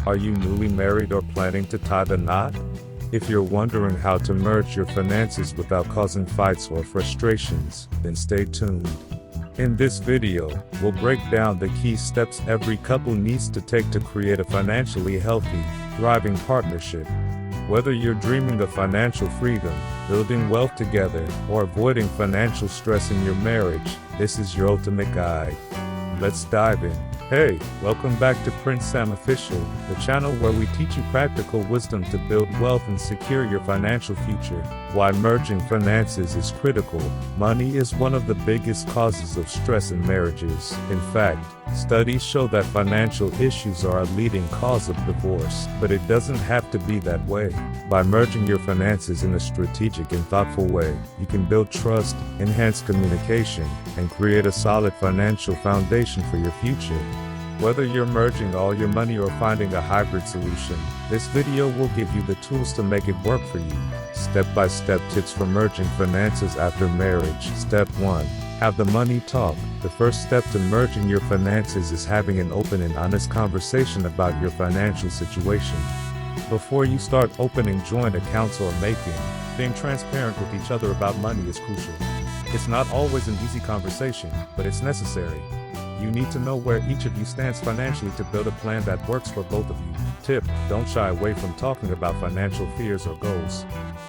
Are you newly married or planning to tie the knot? If you're wondering how to merge your finances without causing fights or frustrations, then stay tuned. In this video, we'll break down the key steps every couple needs to take to create a financially healthy, thriving partnership. Whether you're dreaming of financial freedom, building wealth together, or avoiding financial stress in your marriage, this is your ultimate guide. Let's dive in. Hey, welcome back to Prince Sam Official, the channel where we teach you practical wisdom to build wealth and secure your financial future. Why merging finances is critical. Money is one of the biggest causes of stress in marriages. In fact, studies show that financial issues are a leading cause of divorce, but it doesn't have to be that way. By merging your finances in a strategic and thoughtful way, you can build trust, enhance communication, and create a solid financial foundation for your future. Whether you're merging all your money or finding a hybrid solution, this video will give you the tools to make it work for you. Step-by-step tips for merging finances after marriage. Step 1. Have the money talk. The first step to merging your finances is having an open and honest conversation about your financial situation. Before you start opening joint accounts or being transparent with each other about money is crucial. It's not always an easy conversation, but it's necessary. You need to know where each of you stands financially to build a plan that works for both of you. Tip: don't shy away from talking about financial fears or goals.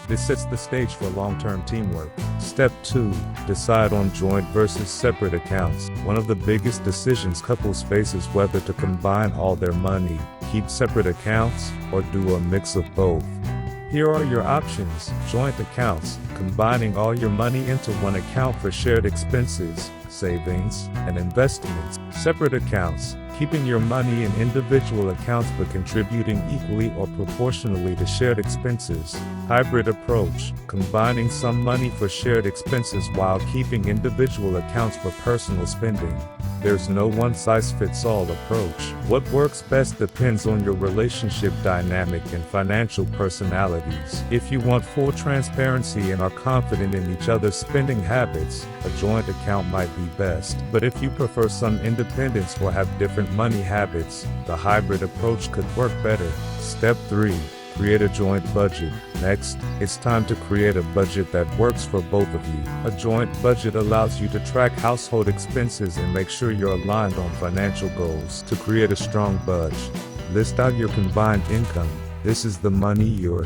This sets the stage for long-term teamwork. Step 2. Decide on joint versus separate accounts. One of the biggest decisions couples face is whether to combine all their money, keep separate accounts, or do a mix of both. Here are your options. Joint accounts, combining all your money into one account for shared expenses, savings, and investments. Separate accounts, keeping your money in individual accounts but contributing equally or proportionally to shared expenses. Hybrid approach, combining some money for shared expenses while keeping individual accounts for personal spending. There's no one-size-fits-all approach. What works best depends on your relationship dynamic and financial personalities. If you want full transparency and are confident in each other's spending habits, a joint account might be best. But if you prefer some independence or have different money habits, the hybrid approach could work better. Step 3. Create a joint budget. Next, it's time to create a budget that works for both of you. A joint budget allows you to track household expenses and make sure you're aligned on financial goals. To create a strong budget, list out your combined income. This is the money you're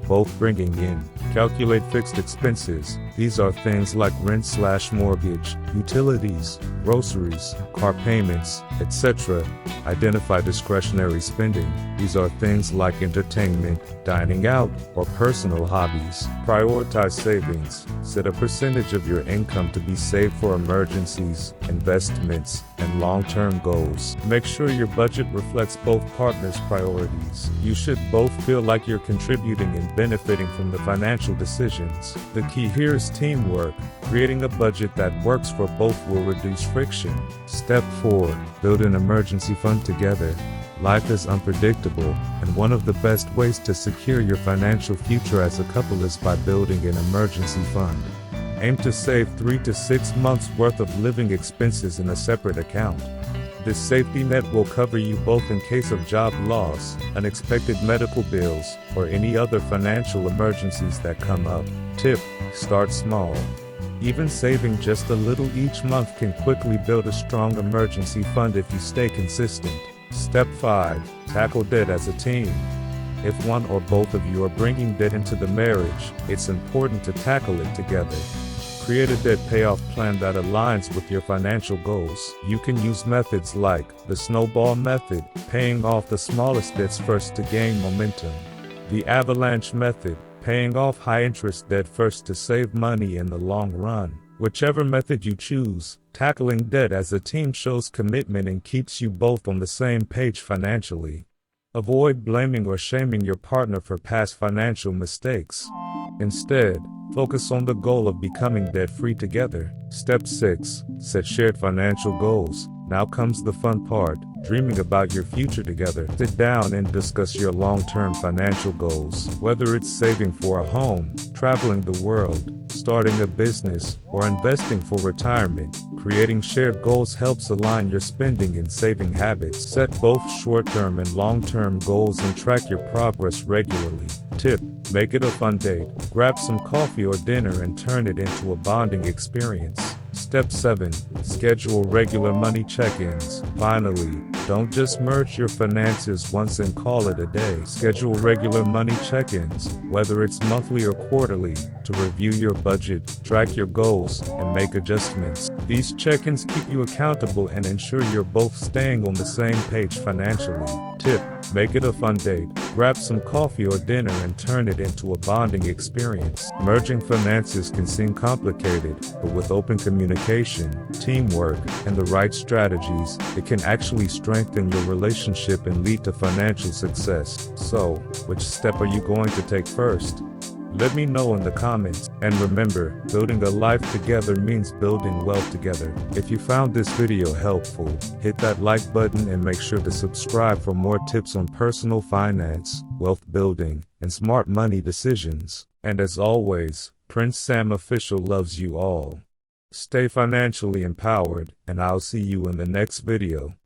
both bringing in. Calculate fixed expenses. These are things like rent/mortgage, utilities, groceries, car payments, etc. Identify discretionary spending. These are things like entertainment, dining out, or personal hobbies. Prioritize savings. Set a percentage of your income to be saved for emergencies, investments, and long-term goals. Make sure your budget reflects both partners' priorities. You should both feel like you're contributing and benefiting from the financial decisions. The key here is teamwork. Creating a budget that works for both will reduce friction. Step 4. Build an emergency fund together. Life is unpredictable, and one of the best ways to secure your financial future as a couple is by building an emergency fund. Aim to save 3 to 6 months' worth of living expenses in a separate account. This safety net will cover you both in case of job loss, unexpected medical bills, or any other financial emergencies that come up. Tip: start small. Even saving just a little each month can quickly build a strong emergency fund if you stay consistent. Step 5. Tackle debt as a team. If one or both of you are bringing debt into the marriage, it's important to tackle it together. Create a debt payoff plan that aligns with your financial goals. You can use methods like the snowball method, paying off the smallest debts first to gain momentum. The avalanche method, paying off high-interest debt first to save money in the long run. Whichever method you choose, tackling debt as a team shows commitment and keeps you both on the same page financially. Avoid blaming or shaming your partner for past financial mistakes. Instead, focus on the goal of becoming debt-free together. Step 6. Set shared financial goals. Now comes the fun part, dreaming about your future together. Sit down and discuss your long-term financial goals. Whether it's saving for a home, traveling the world, starting a business, or investing for retirement, Creating shared goals helps align your spending and saving habits. Set both short-term and long-term goals and track your progress regularly. Tip: make it a fun date. Grab some coffee or dinner and turn it into a bonding experience. Step 7. Schedule regular money check-ins. Finally, don't just merge your finances once and call it a day. Schedule regular money check-ins, whether it's monthly or quarterly, to review your budget, track your goals, and make adjustments. These check-ins keep you accountable and ensure you're both staying on the same page financially. Tip: make it a fun date. Grab some coffee or dinner and turn it into a bonding experience. Merging finances can seem complicated, but with open communication, teamwork, and the right strategies, it can actually strengthen your relationship and lead to financial success. So, which step are you going to take first? Let me know in the comments. And remember, building a life together means building wealth together. If you found this video helpful, hit that like button and make sure to subscribe for more tips on personal finance, wealth building, and smart money decisions. And as always, Prince Sam Official loves you all. Stay financially empowered, and I'll see you in the next video.